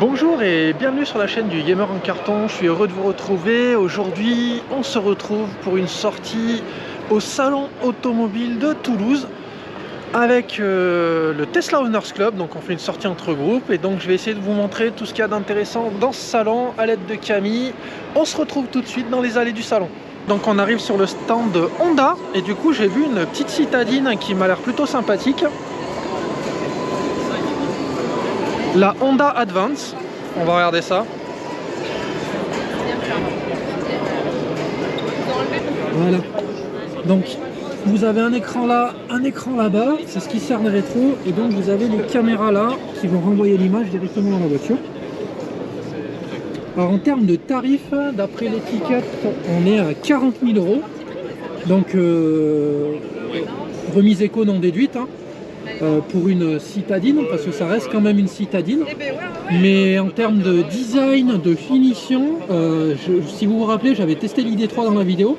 Bonjour et bienvenue sur la chaîne du Gamer en Carton. Je suis heureux de vous retrouver. Aujourd'hui, on se retrouve pour une sortie au salon automobile de Toulouse avec le Tesla Owners Club. Donc on fait une sortie entre groupes et donc je vais essayer de vous montrer tout ce qu'il y a d'intéressant dans ce salon à l'aide de Camille. On se retrouve tout de suite dans les allées du salon. Donc on arrive sur le stand de Honda et du coup j'ai vu une petite citadine qui m'a l'air plutôt sympathique. La Honda Advance, on va regarder ça. Voilà. Donc vous avez un écran là, un écran là-bas, c'est ce qui sert de rétro, et donc vous avez les caméras là qui vont renvoyer l'image directement dans la voiture. Alors en termes de tarifs, d'après l'étiquette, on est à 40 000 €. Donc remise éco non déduite. Pour une citadine, parce que ça reste quand même une citadine, mais en termes de design, de finition, si vous vous rappelez, j'avais testé l'ID3 dans la vidéo,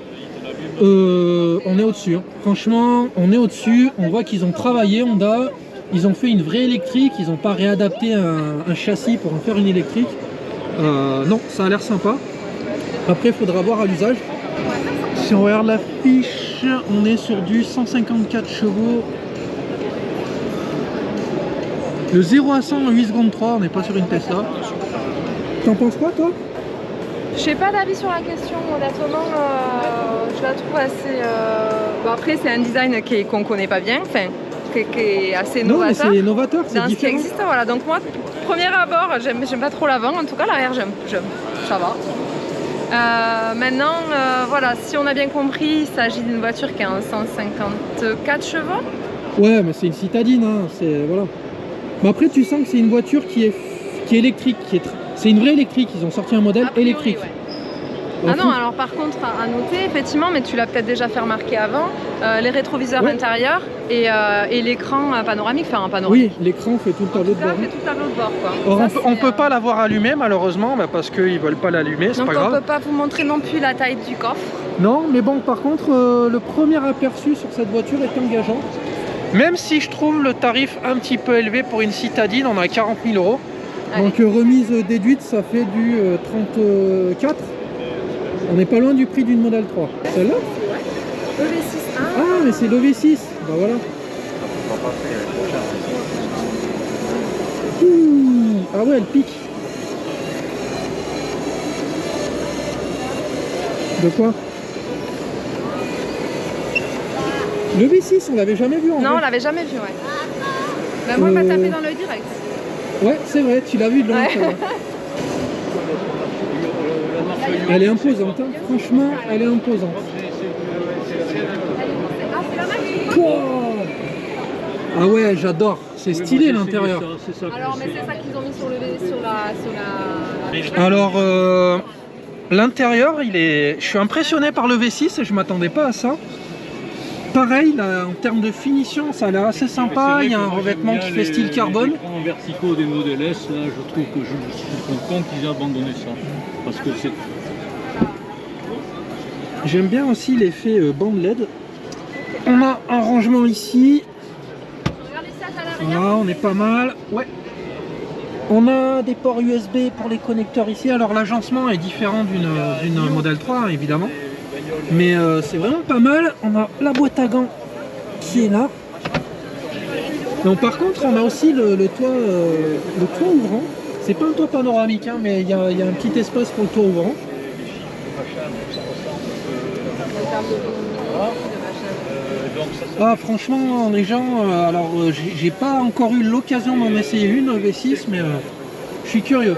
on est au-dessus, hein. Franchement on est au-dessus, on voit qu'ils ont travaillé Honda, ils ont fait une vraie électrique, ils n'ont pas réadapté un châssis pour en faire une électrique. Non, ça a l'air sympa. Après il faudra voir à l'usage. Si on regarde la fiche, on est sur du 154 chevaux. Le 0 à 100 en 8 secondes 3, on n'est pas sur une Tesla. T'en penses quoi toi? Je n'ai pas d'avis sur la question, honnêtement, je la trouve assez... Bon, après c'est un design qu'on ne connaît pas bien, enfin, qui est assez novateur. Non mais c'est novateur, c'est différent. Ce qui existe, voilà. Donc moi, premier abord, j'aime pas trop l'avant, en tout cas l'arrière j'aime, ça va. Maintenant, voilà, si on a bien compris, il s'agit d'une voiture qui a un 154 chevaux. Ouais, mais c'est une citadine, hein, c'est... voilà. Mais après tu sens que c'est une voiture qui est électrique, c'est une vraie électrique, ils ont sorti un modèle priori, électrique. Ouais. Ah non, alors par contre à noter effectivement, mais tu l'as peut-être déjà fait remarquer avant, les rétroviseurs intérieurs et l'écran panoramique, enfin un panoramique. Oui, l'écran fait tout le tableau de bord. Fait tout le tableau de bord quoi. Or, on peut pas l'avoir allumé malheureusement, parce qu'ils veulent pas l'allumer, c'est pas grave. Donc on peut pas vous montrer non plus la taille du coffre. Non, mais bon par contre le premier aperçu sur cette voiture est engageant. Même si je trouve le tarif un petit peu élevé pour une citadine, on a 40 000 €. Allez. Donc remise déduite, ça fait du 34. On n'est pas loin du prix d'une Model 3. Celle-là EV6. Ah mais c'est l'EV6. Bah voilà. Ah ouais, elle pique. De quoi? Le V6, on l'avait jamais vu en vrai. Non, on l'avait jamais vu, ouais. Bah, moi, il m'a tapé dans l'œil direct. Ouais, c'est vrai, tu l'as vu de loin. Ouais. Elle est imposante, hein. Franchement, elle est imposante. Ah ouais, j'adore. C'est stylé l'intérieur. Alors, mais c'est ça qu'ils ont mis sur la... Alors, l'intérieur, je suis impressionné par le V6 et je m'attendais pas à ça. Pareil, là, en termes de finition, ça a l'air assez sympa. Il y a un revêtement qui fait style carbone. Les écrans verticaux des modèles S, là, je trouve que je suis content qu'ils aient abandonné ça. Parce que c'est... J'aime bien aussi l'effet bande LED. On a un rangement ici. Là, on est pas mal. Ouais. On a des ports USB pour les connecteurs ici. Alors l'agencement est différent d'une Model 3, évidemment. Mais c'est vraiment pas mal. On a la boîte à gants qui est là. Donc par contre on a aussi le toit ouvrant. C'est pas un toit panoramique hein, mais il y a un petit espace pour le toit ouvrant. termes de machin. Ah, franchement, les gens, alors j'ai pas encore eu l'occasion d'en essayer une V6, mais je suis curieux.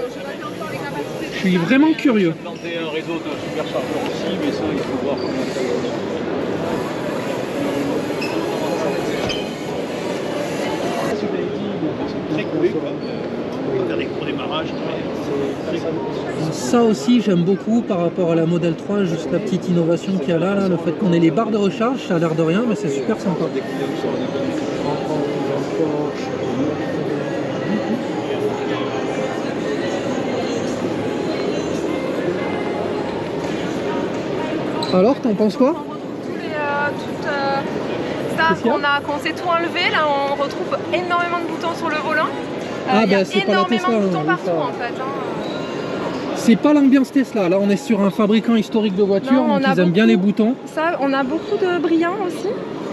Je suis vraiment curieux. Implanter un réseau de superchargeurs aussi, mais ça, il faut voir comment ça va. C'est très cool, quoi. Pour démarrage, très cool. Ça aussi, j'aime beaucoup par rapport à la Model 3, juste la petite innovation qu'il y a là, le fait qu'on ait les barres de recharge, ça a l'air de rien, mais c'est super sympa. Alors, t'en penses quoi? Qu'on s'est tout enlevé, là on retrouve énormément de boutons sur le volant. Ah, il y a c'est pas la énormément Tesla, de boutons oui, partout ça. en fait. C'est pas l'ambiance Tesla, là on est sur un fabricant historique de voitures, Non, donc ils aiment bien les boutons. Ça, on a beaucoup de brillants aussi,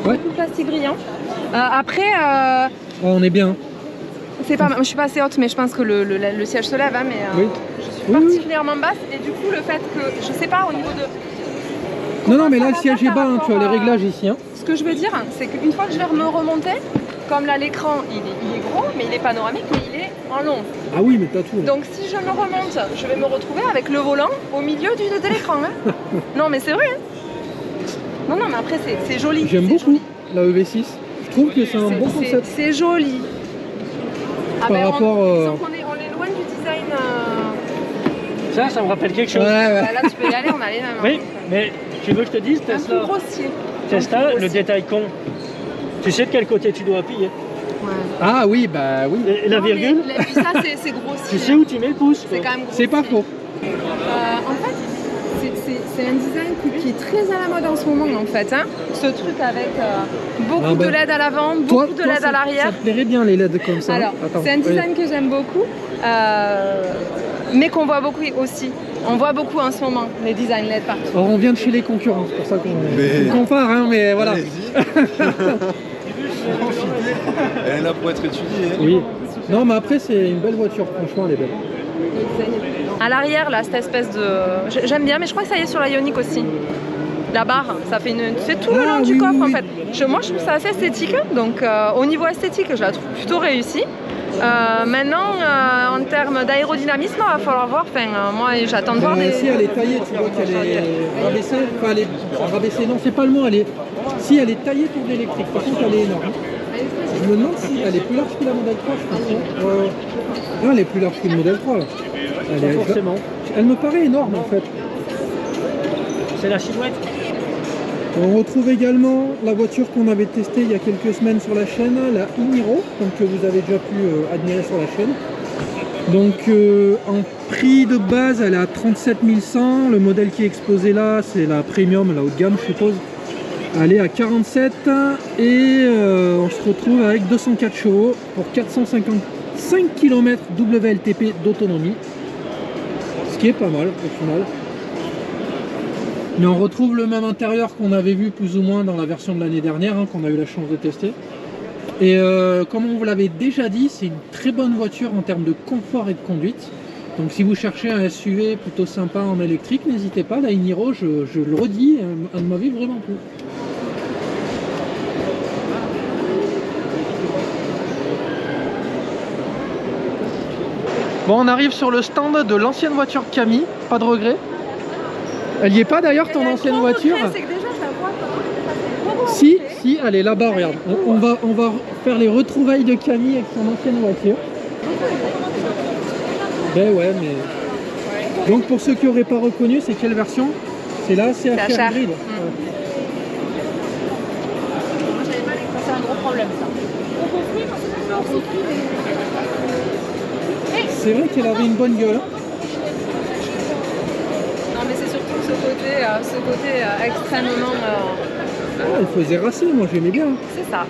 Ouais. beaucoup de plastique brillant. Après, Oh, on est bien. c'est pas, je suis pas assez haute, mais je pense que le siège se lève, hein, mais Oui. je suis Oui, oui. particulièrement basse. Et du coup, le fait que, je sais pas, au niveau de... Non, mais là ça le va siège faire est bas, par hein, tu as les rapport à- réglages ici. Hein. Ce que je veux dire, c'est qu'une fois que je vais me remonter, comme là l'écran il est gros, mais il est panoramique, mais il est en long. Ah oui, mais t'as tout. Là. Donc si je me remonte, je vais me retrouver avec le volant au milieu de l'écran. Hein. Non mais c'est vrai. Hein. Non, mais après c'est joli. J'aime c'est beaucoup joli. la EV6. Je trouve que c'est un bon concept. C'est joli. Par rapport, disons qu'on est loin du design. Ça me rappelle quelque chose. Ouais, ouais. Bah, là tu peux y aller, on a les mêmes. Oui, mais tu veux que je te dise, Un Tesla, plus grossier. Tesla, le détail con, tu sais de quel côté tu dois appuyer. Ouais. Ah oui, bah oui. Et la Non, mais virgule, ça c'est grossier. tu sais où tu mets le pouce. C'est quoi. quand même grossier. C'est pas faux. En fait, c'est un design qui est très à la mode en ce moment en fait. Hein. Ce truc avec beaucoup Ah bah, de LED à l'avant, Toi, beaucoup de LED à ça l'arrière. te plairait bien les LED comme ça. Alors, Attends, c'est un design que j'aime beaucoup, mais qu'on voit beaucoup aussi. On voit beaucoup en ce moment les designs LED partout. Alors, on vient de chez les concurrents, c'est pour ça qu'on compare, hein, mais voilà. Elle est là pour être étudiée. Hein. Oui. Non, mais après, c'est une belle voiture, franchement, elle est belle. À l'arrière, là, cette espèce de... J'aime bien, mais je crois que ça y est sur la Ioniq aussi. La barre, ça fait c'est tout le long du oui, coffre oui, en oui. fait. Moi, je trouve ça assez esthétique, donc au niveau esthétique, je la trouve plutôt réussie. Maintenant, en termes d'aérodynamisme, il va falloir voir. Enfin, moi, j'attends de voir des... Si elle est taillée, tu vois qu'elle est rabaissée. Enfin, elle est rabaissée, non, c'est pas le mot. Elle est... Si elle est taillée pour de l'électrique, par contre, elle est énorme. Je me demande si elle est plus large que la Model 3, je pense. Non, elle est plus large que le Model 3. Là. Pas forcément. Elle me paraît énorme en fait. C'est la silhouette. On retrouve également la voiture qu'on avait testée il y a quelques semaines sur la chaîne, la Iniro, donc que vous avez déjà pu admirer sur la chaîne. Donc en prix de base, elle est à 37 100. Le modèle qui est exposé là, c'est la Premium, la haut de gamme, je suppose. Elle est à 47 et on se retrouve avec 204 chevaux pour 455 km WLTP d'autonomie. Ce qui est pas mal au final. Mais on retrouve le même intérieur qu'on avait vu plus ou moins dans la version de l'année dernière, hein, qu'on a eu la chance de tester. Et comme on vous l'avait déjà dit, c'est une très bonne voiture en termes de confort et de conduite. Donc si vous cherchez un SUV plutôt sympa en électrique, n'hésitez pas, la Iniro, je le redis, elle m'avait vraiment plu. Bon, on arrive sur le stand de l'ancienne voiture Camille, pas de regret. Elle y est pas d'ailleurs ton ancienne voiture? C'est que déjà, je la vois pas. Si, elle est là-bas, regarde. On va faire les retrouvailles de Camille avec son ancienne voiture. Ben ouais, mais... Donc pour ceux qui n'auraient pas reconnu, c'est quelle version? C'est la CHR CHR. Grid. C'est un gros problème ça. C'est vrai qu'elle avait une bonne gueule. Hein. Non mais c'est surtout ce côté extrêmement... Ah, elle faisait racer, moi j'aimais bien. c'est ça.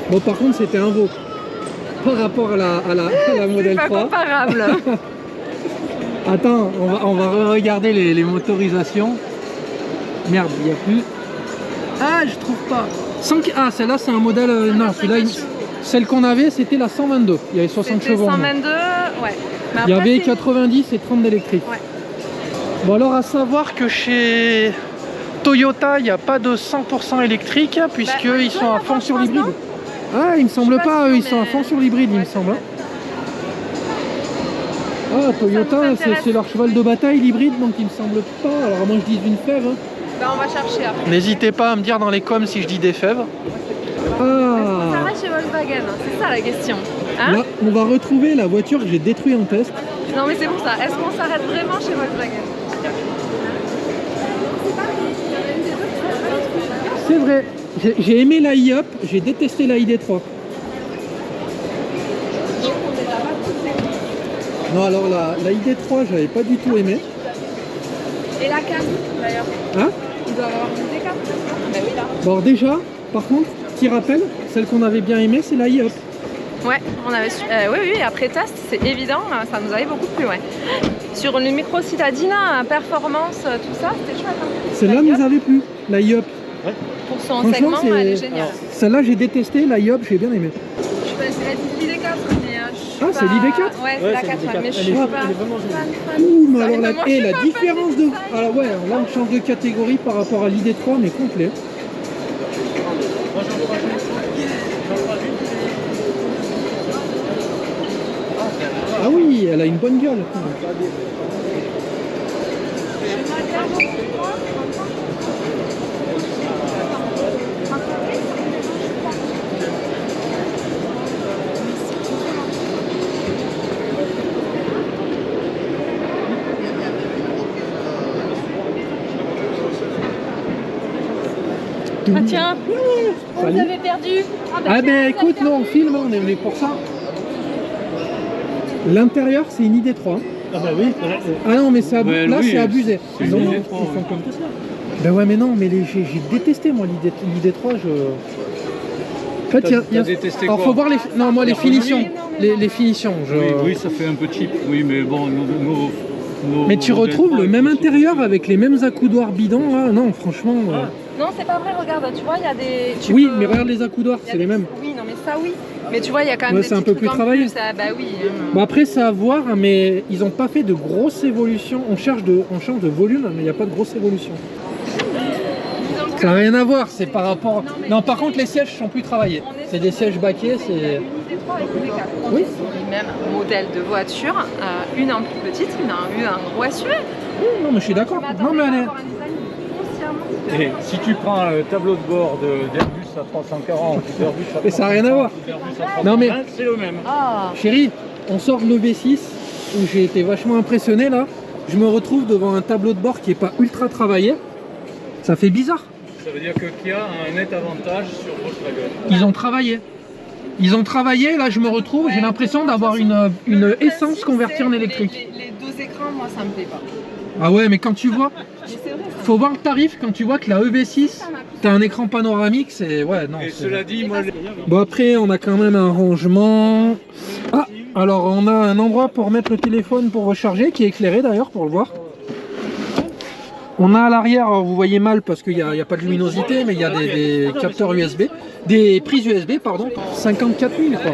Bon par contre c'était un veau. Par rapport à la Model C'est pas 3. comparable. Attends, on va regarder les motorisations. Merde, il n'y a plus. Ah, je trouve pas. Ah, celle-là, c'est un modèle. Non, celui-là, celle qu'on avait, c'était la 122. Il y avait 60 chevaux. 122, ouais. Mais Il y après, avait c'est- 90 et 30 d'électrique. Ouais. Bon, alors, à savoir que chez Toyota, il n'y a pas de 100% électrique puisqu'ils sont à fond sur l'hybride. non. Ah, il me semble pas, eux, ils sont à mais- fond sur l'hybride, il me semble. Hein. Ah, Toyota, intéresse. c'est leur cheval de bataille, l'hybride, donc il me semble pas. Alors moi je dis une fève. Hein. Ben, on va chercher après. N'hésitez pas à me dire dans les coms si je dis des fèves. On Ah, s'arrête chez Volkswagen, c'est ça la question. Hein? là, on va retrouver la voiture que j'ai détruite en test. Non mais c'est pour ça. Est-ce qu'on s'arrête vraiment chez Volkswagen? C'est vrai, j'ai aimé la i-Up, j'ai détesté la ID3. Non, alors la ID3, j'avais pas du tout aimé. Et la 4 d'ailleurs. Hein? Il doit avoir une D4. Ben oui là. Bon, alors déjà, par contre, petit rappel, celle qu'on avait bien aimée, c'est la i-Up. Ouais, on avait oui, après test, c'est évident, ça nous avait beaucoup plu, ouais. Sur le micro citadine, performance, tout ça, c'était chouette. Hein. Celle-là nous avait plu, la i-Up. Pour son Franchement, segment, elle est géniale. Celle-là, j'ai détesté, la i-Up, j'ai bien aimé. Je connaissais l'ID4, mais je suis Ah, pas... c'est l'ID4? Ouais, c'est la 4, ouais, mais je suis Elle est- pas elle est vraiment fan. Ouh, mais alors Moi, je la, suis la pas fan différence du de... design. Alors ouais, là on change de catégorie par rapport à l'ID3, mais complet. Ah oui, elle a une bonne gueule. Ah tiens, on Salut. vous avait perdu. Ah ben écoute, nous on filme, on est venu pour ça. L'intérieur c'est une ID3. Ah bah oui. Ah non mais c'est Ouais, là oui, c'est abusé. c'est Ils ont- une ID3, ils font ouais. comme ça. Ben ouais mais non, mais j'ai détesté moi l'ID3, je... En fait, T'as détesté alors quoi? faut voir les... Non moi les L'ergonomie? finitions. Les finitions, je... Oui, oui, ça fait un peu cheap, oui, mais bon, nos Mais tu retrouves le même intérieur avec les mêmes accoudoirs bidons là. Non franchement... Non, c'est pas vrai, regarde, tu vois, il y a des... Oui mais regarde les accoudoirs, il y a c'est les des- mêmes. Oui, non mais ça oui. Mais tu vois, il y a quand même Ouais, des c'est un petits peu plus trucs en travaillé. plus, ça, bah oui. Bon après c'est à voir hein, mais ils n'ont pas fait de grosses évolutions. On change de volume mais il n'y a pas de grosse évolution. Ça n'a rien à voir, c'est par rapport... Non par contre les sièges sont plus travaillés. C'est des sièges baquets, c'est... Une ID3 avec une D4. Oui. C'est les mêmes modèles de voiture, une en plus petite, une en gros SUV. Oui, non mais je suis d'accord. Non mais elle est... Et si tu prends le tableau de bord d'Airbus à 340, d'Airbus à Mais ça n'a rien à voir. d'Airbus à Non, mais- 320, c'est le même. Ah, Chérie, on sort de l'EV6 où j'ai été vachement impressionné là. Je me retrouve devant un tableau de bord qui est pas ultra travaillé. Ça fait bizarre. Ça veut dire que Kia a un net avantage sur Volkswagen. Ils ont travaillé. Ils ont travaillé, là je me retrouve, j'ai l'impression d'avoir une essence convertie en électrique. Les deux écrans, moi, ça me plaît pas. Ah ouais, mais quand tu vois, Mais c'est vrai, ça. faut voir le tarif, quand tu vois que la EV6, t'as un écran panoramique, c'est... Ouais, non. Et c'est- cela dit, moi, Bon après, on a quand même un rangement. Ah, alors on a un endroit pour mettre le téléphone pour recharger, qui est éclairé d'ailleurs, pour le voir. On a à l'arrière, alors vous voyez mal parce qu'il n'y a pas de luminosité, mais il y a des capteurs USB, des prises USB, pardon, 54 000 quoi.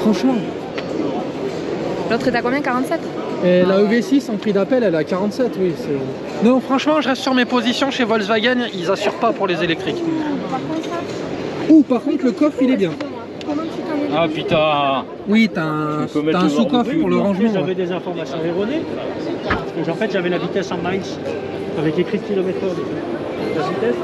Franchement. L'autre est à combien? 47? Et la EV6 en prix d'appel, elle est à 47, oui. Non, franchement, je reste sur mes positions chez Volkswagen, ils assurent pas pour les électriques. Ouh, par contre, le coffre, il est bien. ah putain, Oui, t'as un Tu peux mettre le sous-coffre bord pour le de rangement. J'avais Ouais. des informations erronées. Parce que, en fait, j'avais la vitesse en miles avec écrit kilomètre/heure. La vitesse.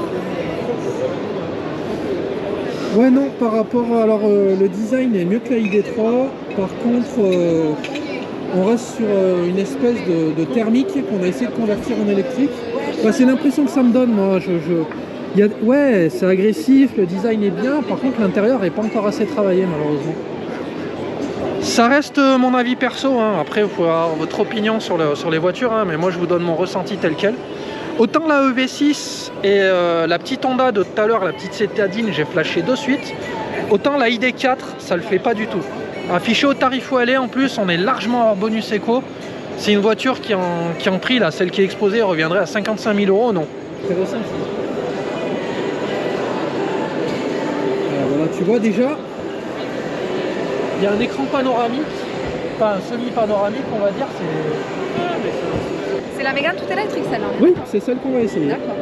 Ouais, non, par rapport à... Alors, le design est mieux que la ID3. Par contre, on reste sur une espèce de thermique qu'on a essayé de convertir en électrique. Bah, c'est l'impression que ça me donne, moi. Ouais, c'est agressif, le design est bien. Par contre, l'intérieur n'est pas encore assez travaillé, malheureusement. Ça reste mon avis perso. Hein. Après, il faut avoir votre opinion sur les voitures. Hein. Mais moi, je vous donne mon ressenti tel quel. Autant la EV6 et la petite Honda de tout à l'heure, la petite citadine, j'ai flashé de suite. Autant la ID4, ça le fait pas du tout. Affiché au tarif où elle est, en plus, on est largement hors bonus éco. C'est une voiture qui en prix, là, celle qui est exposée, reviendrait à 55 000 €, non. Intéressant. Voilà, tu vois déjà, il y a un écran panoramique, pas un semi-panoramique, on va dire. C'est la Mégane toute électrique, celle-là. Oui, c'est celle qu'on va essayer. D'accord.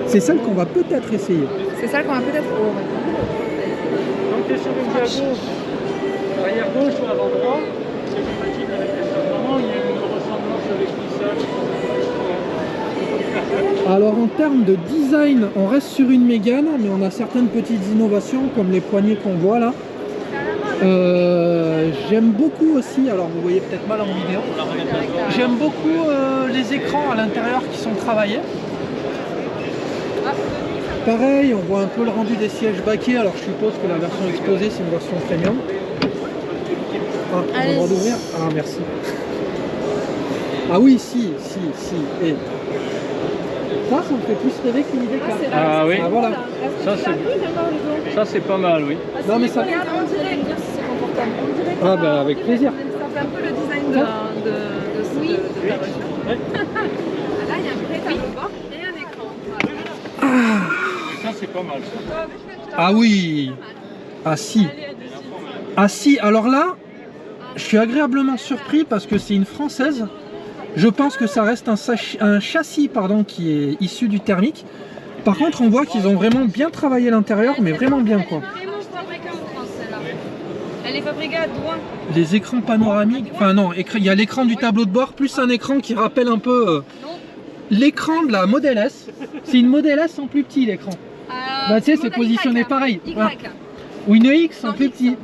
C'est celle qu'on va peut-être essayer. C'est celle qu'on va peut-être... Oh, Donc tu es sur une vue à gauche, arrière gauche ou avant droit, c'est climatique avec les changements, il y a une ressemblance avec Nissan. Alors en termes de design, on reste sur une Mégane, mais on a certaines petites innovations comme les poignées qu'on voit là. J'aime beaucoup aussi, alors vous voyez peut-être mal en vidéo, j'aime beaucoup les écrans à l'intérieur qui sont travaillés. Pareil, on voit un peu le rendu des sièges baquets, alors je suppose que la version exposée c'est une version premium. Ah, on a le droit d'ouvrir. Ah merci. Ah oui, si. Et ça me fait plus rêver qu'une idée que là. Ah oui. Ah, voilà. Ça c'est pas mal, oui. Non mais ça... On dirait bien si c'est confortable. Ah bah avec plaisir. Ça fait un peu le design de ta voiture. Là, il y a un vrai tableau de bord et un écran. Ça c'est pas mal. Ça. Ah oui. Ah si. Ah si, alors là, je suis agréablement surpris parce que c'est une française. Je pense que ça reste un châssis qui est issu du thermique. Par contre, on voit qu'ils ont vraiment bien travaillé l'intérieur, mais vraiment bien quoi. Elle est fabriquée à Douai. Les écrans panoramiques, enfin non, il y a l'écran du tableau de bord plus un écran qui rappelle un peu l'écran de la Model S. C'est une Model S en plus petit l'écran. Bah tu sais, c'est positionné pareil. Voilà. Ou une X en plus petit.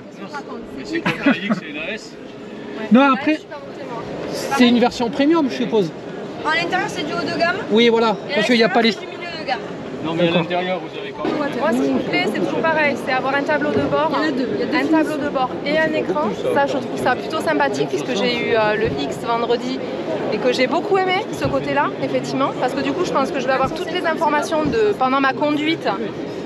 C'est comme la X et la S. Non, après, c'est une version premium, je suppose. À l'intérieur, c'est du haut de gamme. Oui, voilà, parce qu'il n'y a pas les... C'est du milieu de gamme. Non mais à l'intérieur vous avez quand même... Moi, ce qui me plaît, c'est toujours pareil, c'est avoir un tableau de bord, un tableau de bord et un écran. Ça, je trouve ça plutôt sympathique puisque j'ai eu le X vendredi et que j'ai beaucoup aimé ce côté-là, effectivement, parce que du coup, je pense que je vais avoir toutes les informations pendant ma conduite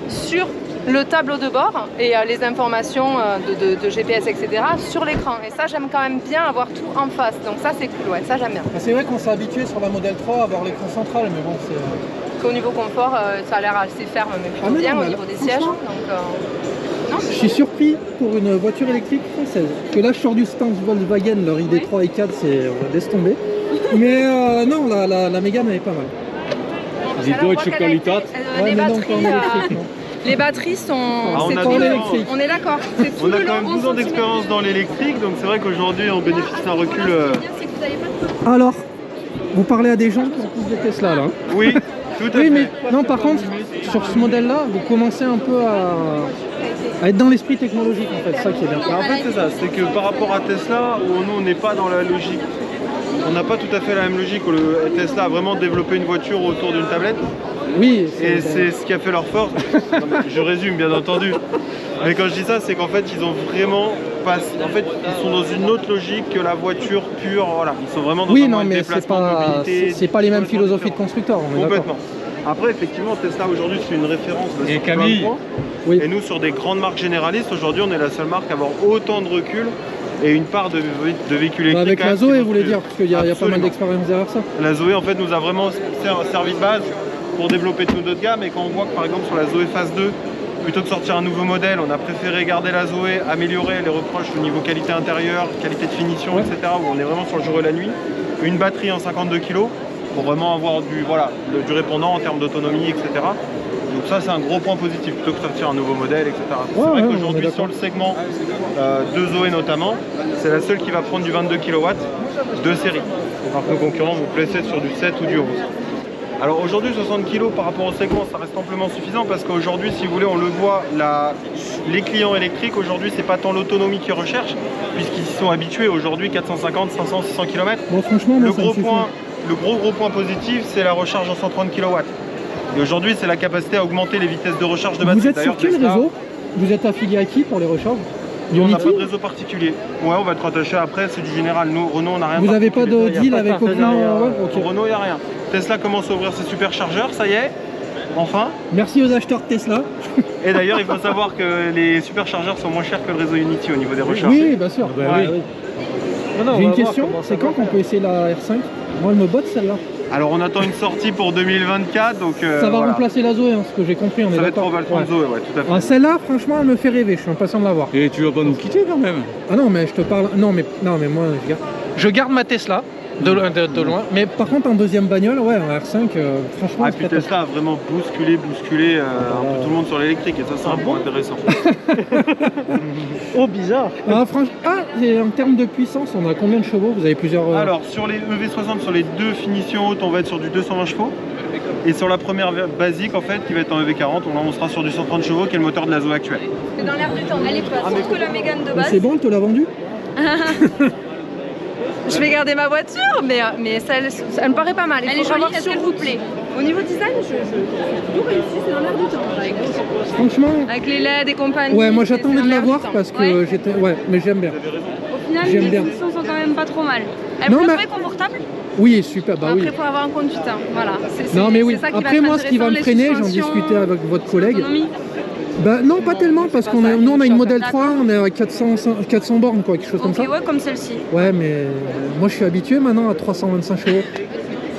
sur le tableau de bord et les informations de GPS, etc. sur l'écran. Et ça, j'aime quand même bien avoir tout en face. Donc ça, c'est cool, ouais, ça j'aime bien. C'est vrai qu'on s'est habitué sur la Model 3 à avoir l'écran central, mais bon, c'est... Qu'au niveau confort, ça a l'air assez ferme, mais plutôt mais bien non, au niveau des sièges. Donc, non, je suis surpris pour une voiture électrique française. Parce que là, je sors du stand Volkswagen, leur ID3 et 4, on laisse tomber. Mais non, la Mégane, elle est pas mal. Die deutsche Qualität. Les mais non, batteries, pas en électrique, non. les batteries sont... on c'est a tout bien- le- l'électrique. on est d'accord. c'est tout On a le quand long, même 12 ans 11 centimètres. d'expérience dans l'électrique, donc c'est vrai qu'aujourd'hui on bénéficie d'un recul. Alors, vous parlez à des gens qui ont tous des Tesla, là. Oui, tout à fait. Oui, mais non, par contre, sur ce modèle-là, vous commencez un peu à être dans l'esprit technologique, en fait. C'est ça qui est bien. En fait, c'est ça, c'est que par rapport à Tesla, où nous on n'est pas dans la logique, on n'a pas tout à fait la même logique où Tesla a vraiment développé une voiture autour d'une tablette. Oui, Et c'est ce qui a fait leur force. Non, mais je résume bien entendu. Mais quand je dis ça, c'est qu'en fait ils ont vraiment passé. En fait, ils sont dans une autre logique que la voiture pure. Voilà, ils sont vraiment dans oui, un non, mode de mais c'est déplacement, de pas, mobilité. c'est pas les mêmes complètement philosophies de différent. constructeurs, on est d'accord. Complètement. Après, effectivement, Tesla aujourd'hui c'est une référence de Et sur plein de Camille. points. Oui. Et nous, sur des grandes marques généralistes, aujourd'hui, on est la seule marque à avoir autant de recul et une part de véhicules Bah, électriques. avec quand la même, Zoé, qui vous voulez vont dire, parce qu'il y a pas mal Absolument. d'expérience derrière ça. La Zoé, en fait, nous a vraiment servi de base pour développer tous nos autres gammes. Et quand on voit que, par exemple, sur la Zoé Phase 2, plutôt que de sortir un nouveau modèle, on a préféré garder la Zoé, améliorer les reproches au niveau qualité intérieure, qualité de finition, Ouais. etc., où on est vraiment sur le jour et la nuit. Une batterie en 52 kg pour vraiment avoir du répondant en termes d'autonomie, etc. Donc ça, c'est un gros point positif, plutôt que de sortir un nouveau modèle, etc. C'est Ouais, vrai ouais, on est qu'aujourd'hui, d'accord. sur le segment de Zoé notamment, c'est la seule qui va prendre du 22 kW de série. Alors que nos concurrents vont placer sur du 7 ou du 11. Alors aujourd'hui 60 kg par rapport au segment ça reste amplement suffisant parce qu'aujourd'hui si vous voulez on le voit les clients électriques aujourd'hui c'est pas tant l'autonomie qu'ils recherchent puisqu'ils sont habitués aujourd'hui 450, 500, 600 km. Bon, franchement, moi, Le ça me gros suffit. point, le gros point positif c'est la recharge en 130 kW. Et aujourd'hui c'est la capacité à augmenter les vitesses de recharge de batterie. Vous êtes sur D'ailleurs, quel Tesla, réseau? Vous êtes affilié à qui pour les recharges? on n'a Unity? pas de réseau particulier. Ouais on va être rattaché après c'est du général. Nous Renault on n'a rien. Vous n'avez pas de particulier. deal avec aucun... ouais, ok. Pour Renault il n'y a rien. Tesla commence à ouvrir ses superchargeurs, ça y est, enfin. Merci aux acheteurs de Tesla. Et d'ailleurs, il faut savoir que les superchargeurs sont moins chers que le réseau Unity au niveau des recharges. Oui, bien sûr. bah Ouais, oui. oui. Non, non, on J'ai une va voir question, comment ça c'est va. quand qu'on peut essayer la R5? Moi, elle me botte celle-là. Alors, on attend une sortie pour 2024, donc Ça va voilà. remplacer la Zoé, hein, ce que j'ai compris, on est Ça va être d'accord. pour Valtranzo, ouais, tout à fait. Ah, celle-là, franchement, elle me fait rêver, je suis impatient de la voir. Et tu vas pas nous quitter quand même. Ah non, mais je te parle... Non, mais moi, je regarde. Je garde ma Tesla de loin. Mais par contre, en deuxième bagnole, ouais, en R5, franchement. Ah, puis Tesla a vraiment bousculé un peu tout le monde sur l'électrique. Et ça, c'est un point intéressant. Oh, bizarre. Ah, franchement. Ah, et en termes de puissance, on a combien de chevaux? Vous avez plusieurs. Alors, sur les EV60, sur les deux finitions hautes, on va être sur du 220 chevaux. Et sur la première basique, en fait, qui va être en EV40, on sera sur du 130 chevaux, qui est le moteur de la Zoe actuelle. C'est dans l'air du temps. Elle est pas plus que la Mégane de base. C'est bon, elle te l'a vendu? Je vais garder ma voiture, mais ça, elle me paraît pas mal. Elle est jolie, est-ce qu'elle vous plaît? Au niveau design, je tout réussi, c'est dans l'air du temps. Franchement. Avec les LED et compagnie. Ouais, moi j'attendais de la voir parce que j'étais. Ouais, mais j'aime bien. Au final, J'aime les bien. positions sont quand même pas trop mal. Elle Non, peut mais- être confortable. Oui, super, bah oui. Après, il faut avoir un compte du temps. Voilà. Non, mais oui. c'est ça qui Après, va être moi, ce qui va me intéressant, freiner, les j'en suspensions, discutais avec votre collègue. l'autonomie. Bah non, pas tellement, parce qu'on a, nous on a une modèle 3, on est à 400 bornes, quoi, quelque chose comme Ok, ça. ouais, comme celle-ci. Ouais, mais moi je suis habitué maintenant à 325 chevaux.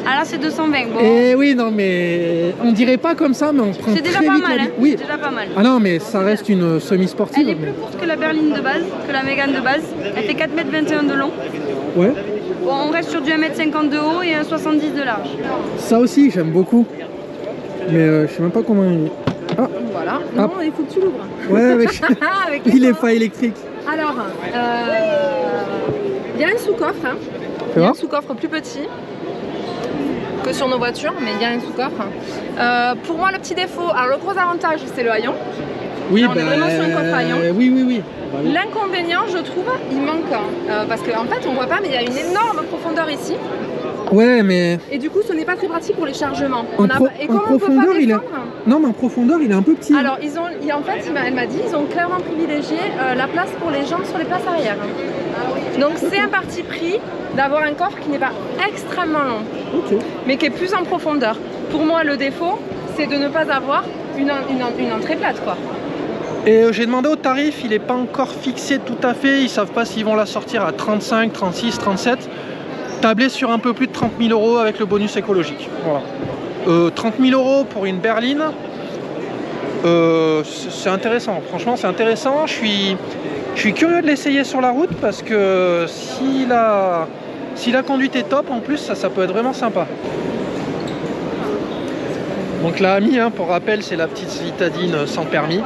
Ah là, c'est 220. Bon, Et oui, non, mais on dirait pas comme ça, mais on prend c'est déjà très pas vite mal. Hein. l'habitude. Oui. C'est déjà pas mal. Ah non, mais ça reste une semi-sportive. Elle est plus courte que la berline de base, que la Mégane de base. Elle fait 4,21 m de long. Ouais. Bon, on reste sur du 1,50 m de haut et 1,70 m de large. Ça aussi, j'aime beaucoup. Mais je sais même pas comment il... Ah, Voilà. Ah. Non, il faut que tu l'ouvres. ouais, avec... Avec il les est mains. pas électrique. Alors, il y a un sous-coffre. Hein. Tu Il y a vois un sous-coffre plus petit que sur nos voitures, mais il y a un sous-coffre. Pour moi, le petit défaut, alors le gros avantage, c'est le haillon. Oui, Là, on est vraiment sur un coffre à haillons. oui, oui, oui. Bah oui. L'inconvénient, je trouve, il manque. Parce qu'en fait, on voit pas, mais il y a une énorme profondeur ici. Ouais, mais Et du coup, ce n'est pas très pratique pour les chargements. Et en comme on peut profondeur, pas il est... descendre, Non, mais en profondeur, il est un peu petit. alors, en fait, elle m'a dit, ils ont clairement privilégié la place pour les gens sur les places arrière. Donc, c'est un parti pris d'avoir un coffre qui n'est pas extrêmement long, Ok. mais qui est plus en profondeur. Pour moi, le défaut, c'est de ne pas avoir une entrée plate, quoi. Et j'ai demandé au tarif, il n'est pas encore fixé tout à fait. Ils savent pas s'ils vont la sortir à 35, 36, 37. Tablé sur un peu plus de 30 000 € avec le bonus écologique. Voilà. 30 000 € pour une berline, c'est intéressant. Franchement, c'est intéressant. Je suis curieux de l'essayer sur la route parce que si la conduite est top, en plus, ça peut être vraiment sympa. Donc la AMI, hein, pour rappel, c'est la petite citadine sans permis.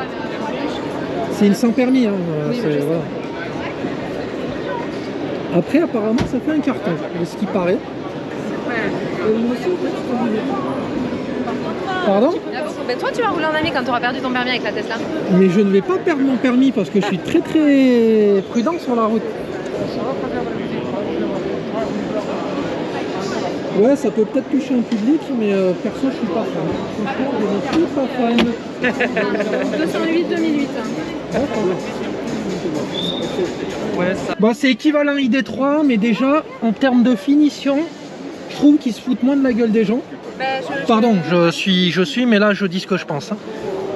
C'est une sans permis. Hein, voilà. Après, apparemment, ça fait un carton, de ce qui paraît. Pardon? Ben, toi, tu vas rouler en ami quand tu auras perdu ton permis avec la Tesla. Mais je ne vais pas perdre mon permis parce que je suis très très prudent sur la route. Ouais, ça peut peut-être toucher un public, mais perso, je suis pas fan. Franchement, je ne suis pas fan. 208-2008. Bon, c'est équivalent ID3, mais déjà, en termes de finition, je trouve qu'ils se foutent moins de la gueule des gens. Pardon, je suis, mais là, je dis ce que je pense. Hein.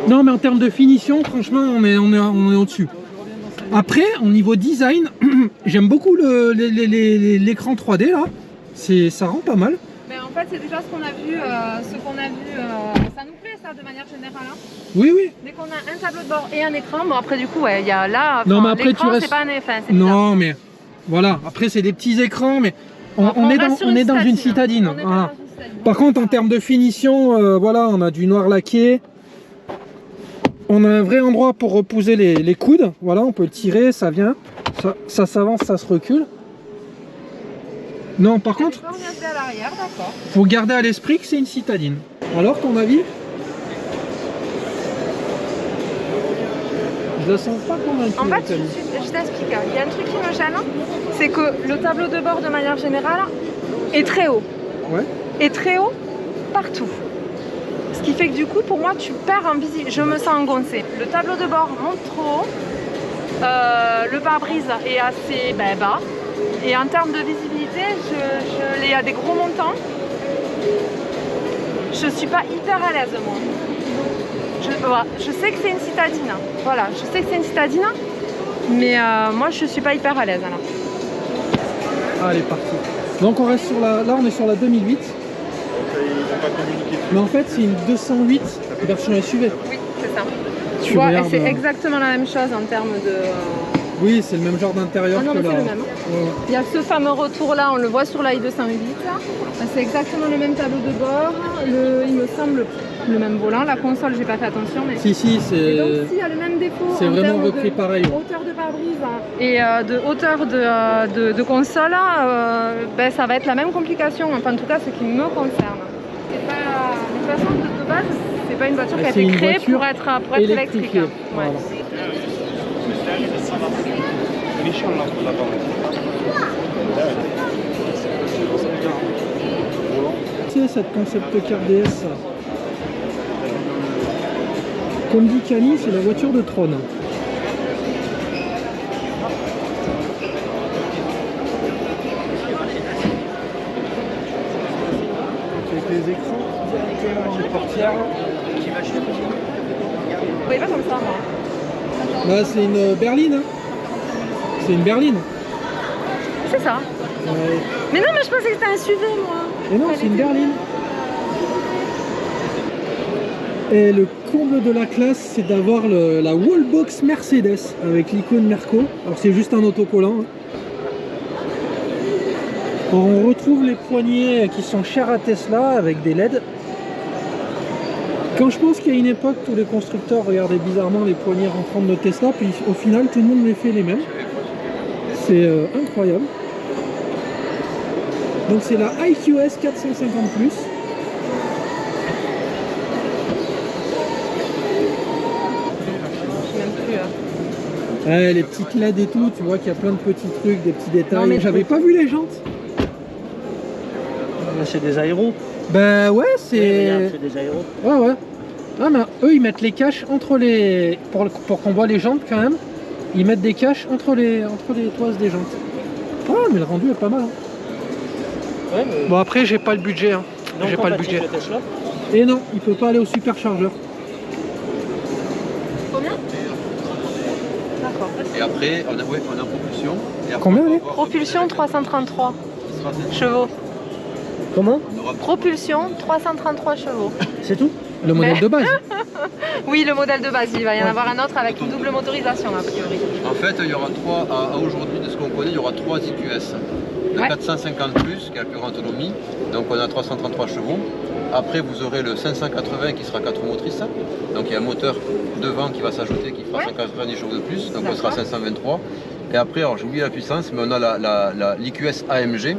Non, mais en termes de finition, franchement, on est au-dessus. Après, au niveau design, j'aime beaucoup l'écran 3D, là. Ça rend pas mal. Mais en fait, c'est déjà ce qu'on a vu, ça nous plaît, ça, de manière générale. Hein. Oui, oui. Dès qu'on a un tableau de bord et un écran, bon après du coup, ouais, il y a là, Non, mais après, l'écran, tu restes... c'est pas un enfin, c'est bizarre. Non, mais voilà. Après, c'est des petits écrans, mais on est dans une citadine. On est Voilà. dans une citadine. Par contre, en termes de finition, voilà, on a du noir laqué. On a un vrai endroit pour reposer les coudes. Voilà, on peut le tirer, ça vient. Ça s'avance, ça se recule. Non, par contre, On vient à l'arrière, d'accord. faut garder à l'esprit que c'est une citadine. Alors, ton avis? Je la sens pas convaincue. En fait, Nathalie. je t'explique, hein. Il y a un truc qui me gêne, c'est que le tableau de bord de manière générale est très haut. Ouais. Est très haut partout. Ce qui fait que du coup, pour moi, tu perds en visibilité. Je me sens engoncée. Le tableau de bord monte trop haut. Le pare-brise est assez bas. Et en termes de visibilité, je l'ai à des gros montants. Je suis pas hyper à l'aise, moi. Je sais que c'est une citadine. Voilà, je sais que c'est une citadine. Mais moi, je suis pas hyper à l'aise. Alors. Allez, parti. Donc on reste sur la... Là, on est sur la 2008. Mais en fait, c'est une 208 version SUV. Oui, c'est ça. Tu Superbe. vois, et c'est exactement la même chose en termes Oui, c'est le même genre d'intérieur Ah non, que mais là. c'est le même. Ouais. Il y a ce fameux retour là, on le voit sur la i208. C'est exactement le même tableau de bord, il me semble le même volant. La console, j'ai pas fait attention, mais. Si, Et donc, c'est s'il y a le même défaut c'est en vraiment termes repris de pareil. hauteur de pare-brise et de hauteur de console, ben, ça va être la même complication, enfin en tout cas ce qui me concerne. C'est pas, de toute façon, de base, c'est pas une voiture qui a C'est été une créée voiture pour être électrique. électrifiée. Ouais. Voilà. C'est cette concept car DS. Comme dit Camille, c'est la voiture de Tron. Avec les écrans directement dans les portières. Vous voyez pas comme ça, moi. Bah, c'est une berline. Hein. C'est une berline. C'est ça. Ouais. Mais non, mais je pensais que c'était un SUV, moi. Et non, c'est une berline. Et le comble de la classe, c'est d'avoir la wallbox Mercedes avec l'icône Merco. Alors c'est juste un autocollant. Hein. Alors, on retrouve les poignées qui sont chers à Tesla avec des LED. Quand je pense qu'il y a une époque, tous les constructeurs regardaient bizarrement les poignées rentrantes de Tesla, puis au final, tout le monde les fait les mêmes. C'est incroyable. Donc c'est la IQS 450+. Ouais, les petites LED et tout, tu vois qu'il y a plein de petits trucs, des petits détails. Non, mais j'avais pas vu les jantes. Là, c'est des aéros. Ben ouais, Regarde, c'est... c'est des aéros. Ouais, ouais. Ah, mais eux, ils mettent les caches entre les... Pour qu'on voit les jantes quand même, ils mettent des caches entre les toises des jantes. Ah, mais le rendu est pas mal. Hein. Ouais, mais... Bon, après, j'ai pas le budget. Hein. non J'ai pas le compatible budget. avec Tesla. Et non, il peut pas aller au superchargeur. Combien D'accord. Et après, on a propulsion. Et après, Combien, on va elle est avoir- Propulsion 333 Ce sera cette- chevaux. Comment? on aura- Propulsion 333 chevaux. C'est tout? Le modèle de base. Oui, le modèle de base, il va y en Ouais. avoir un autre avec une double motorisation a priori. En fait, il y aura trois, à aujourd'hui, de ce qu'on connaît, il y aura trois IQS. Le Ouais. 450 plus, qui a la plus grande autonomie, donc on a 333 chevaux. Après, vous aurez le 580 qui sera 4 motrices. Donc il y a un moteur devant qui va s'ajouter, qui fera Ouais. 190 chevaux de plus, donc on D'accord. sera à 523. Et après, alors j'ai oublié la puissance, mais on a l'IQS AMG,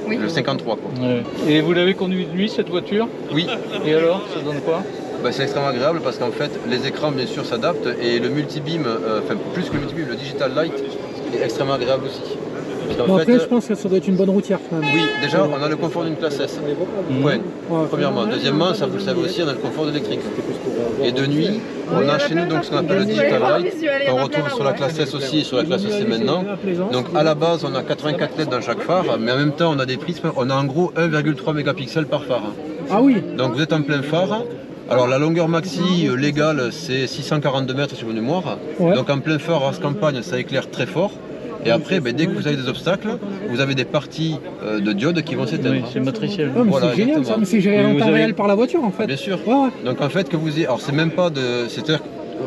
Oui. le 53 quoi. Ouais. Et vous l'avez conduit de nuit cette voiture? Oui, Et alors, ça donne quoi? bah, c'est extrêmement agréable parce qu'en fait, les écrans bien sûr s'adaptent et le multibeam, enfin plus que le multibeam, le digital light est extrêmement agréable aussi. Parce qu'en Bon, fait, après, je pense que ça doit être une bonne routière quand même. oui, déjà on a le confort d'une classe S. Point. Ouais. Premièrement. Deuxièmement, ça vous le savez aussi, on a le confort de l'électrique. Et de nuit, on a chez nous donc ce qu'on appelle le digital light, qu'on retrouve sur la classe S aussi et sur la classe C maintenant. Donc à la base, on a 84 LED dans chaque phare, mais en même temps, on a des prismes, on a en gros 1,3 mégapixels par phare. Ah oui. Donc vous êtes en plein phare. Alors la longueur maxi légale, c'est 642 mètres sur une mémoire. Ouais. Donc en plein phare, race campagne, ça éclaire très fort. Et après, ben, dès que vous avez des obstacles, vous avez des parties de diodes qui vont s'éteindre. Oui, c'est matriciel. Ah, mais Voilà, c'est génial ça, exactement. mais c'est géré Et en vous temps avez- réel par la voiture en fait. Bien sûr. Ouais, ouais. Donc en fait que vous ayez, alors c'est même pas de, c'est-à-dire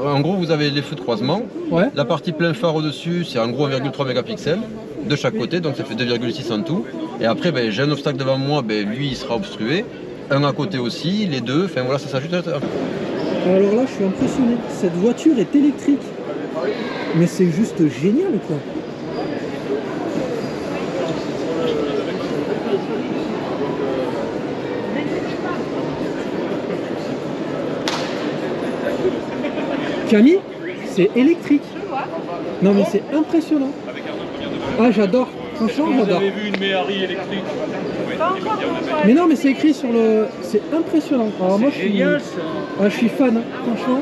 en gros vous avez les feux de croisement, Ouais. la partie plein phare au-dessus c'est en gros 1,3 mégapixels de chaque côté, donc ça fait 2,6 en tout. Et après ben, j'ai un obstacle devant moi, ben, lui il sera obstrué, un à côté aussi, les deux, enfin voilà ça s'ajoute. Alors là, je suis impressionné. Cette voiture est électrique. Mais c'est juste génial quoi. Camille, c'est électrique. Non mais c'est impressionnant. Ah j'adore. Franchement Vous j'adore. avez vu une Méhari électrique? Mais non mais c'est écrit sur le... C'est impressionnant. Alors moi je suis... Génial ça. Ah, je suis fan, hein, franchement.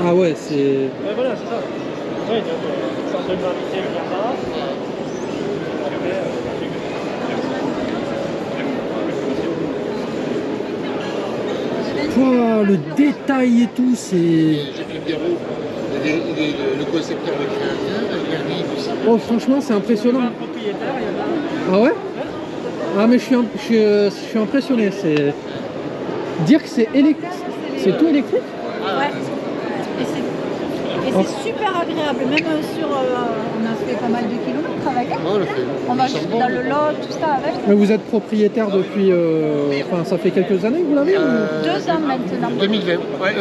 Ah ouais, c'est... Ouais, voilà, c'est ça. Ouais, donc, centre de gravité vient là. Pouah, le détail et tout, c'est... Le concepteur, le créateur, il arrive aussi. Oh, franchement, c'est impressionnant. Le propriétaire, il y en a. Ah ouais? Ah, mais je suis impressionné. C'est... Dire que c'est électrique... C'est tout électrique? Ouais. Et c'est Et c'est super agréable, même sur... on a fait pas mal de kilomètres avec elle. Ouais, on l'a fait. On va dans le Lot, tout ça avec. Mais vous êtes propriétaire depuis... Enfin, ça fait quelques années que vous l'avez 2 ans maintenant. 2020. Ouais,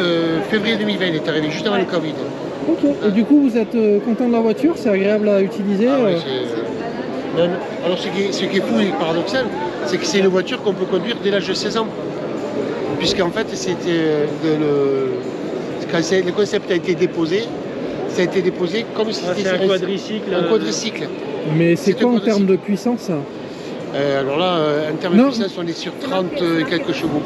février 2020, il est arrivé juste avant le Covid. Ok. Et du coup, vous êtes content de la voiture? C'est agréable à utiliser Non, non. Alors, ce qui est fou et paradoxal, c'est que c'est une voiture qu'on peut conduire dès l'âge de 16 ans. Puisqu'en fait, c'était quand le concept a été déposé, ça a été déposé comme si c'était un quadricycle. Un quadricycle. Mais c'est quoi en termes de puissance ça alors là, en termes de puissance, on est sur 30 et quelques chevaux.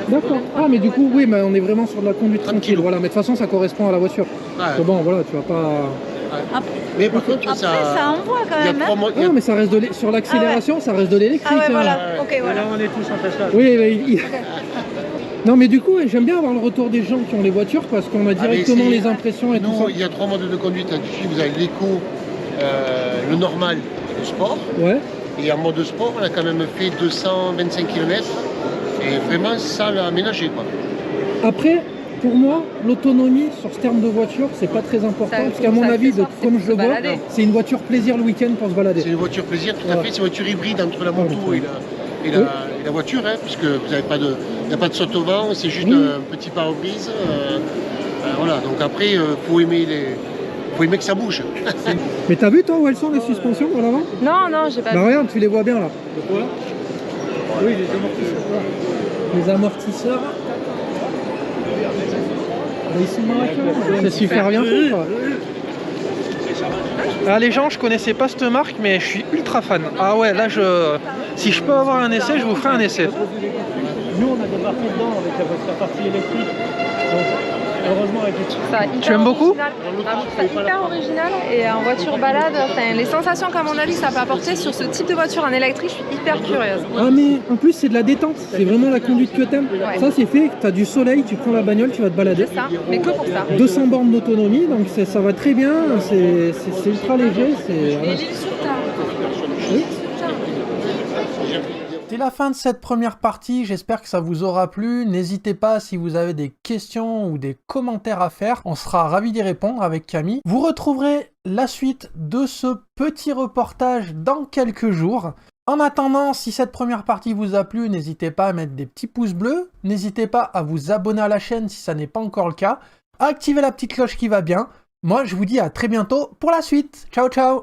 D'accord. Ah, mais du coup, oui, mais on est vraiment sur de la conduite tranquille. Voilà, mais de toute façon, ça correspond à la voiture. Ouais. Bon, voilà, tu vas pas... Mais par contre, Après, ça envoie quand même. Non, mais ça reste sur l'accélération, ça reste de l'électrique. Ah ouais, hein. voilà. Ok, voilà. Là, on est tous en Tesla. Oui, mais non, mais du coup, j'aime bien avoir le retour des gens qui ont les voitures parce qu'on a directement les impressions et tout ça. Nous, il y a 3 modes de conduite. Vous avez l'éco, le normal et le sport. Ouais. Et en mode sport, on a quand même fait 225 km. Et vraiment, ça l'a aménagé, quoi. Après, pour moi, l'autonomie sur ce terme de voiture, c'est pas très important. Parce qu'à mon avis, comme je le vois, c'est une voiture plaisir le week-end pour se balader. C'est une voiture plaisir, tout à fait. C'est une voiture hybride entre la moto et la voiture, hein, puisque vous n'avez pas de, il n'y a pas de saute au vent, c'est juste un petit pare-brise. Voilà, donc après, faut aimer que ça bouge. Mais t'as vu toi où elles sont les suspensions à l'avant? Non, non, j'ai pas Bah regarde, tu les vois bien là. De quoi? Oui, les amortisseurs. Les amortisseurs. Ils sont marqués. C'est super bien fait quoi. Ah les gens, je connaissais pas cette marque mais je suis ultra fan. Ah ouais, là si je peux avoir un essai, je vous ferai un essai. Nous on a débarqué dedans avec la partie électrique. Donc, heureusement avec les... Tu aimes beaucoup? C'est hyper original et en voiture balade, les sensations qu'à mon avis ça peut apporter sur ce type de voiture en électrique, je suis hyper curieuse. Ah mais en plus c'est de la détente, c'est vraiment la conduite que t'aimes. Ouais. Ça c'est fait, t'as du soleil, tu prends la bagnole, tu vas te balader. C'est ça, mais que pour ça. 200 bornes d'autonomie, donc ça va très bien, c'est ultra léger. Voilà. C'est la fin de cette première partie, j'espère que ça vous aura plu. N'hésitez pas si vous avez des questions ou des commentaires à faire, on sera ravis d'y répondre avec Camille. Vous retrouverez la suite de ce petit reportage dans quelques jours. En attendant, si cette première partie vous a plu, n'hésitez pas à mettre des petits pouces bleus, n'hésitez pas à vous abonner à la chaîne si ça n'est pas encore le cas, à activer la petite cloche qui va bien. Moi je vous dis à très bientôt pour la suite. Ciao ciao.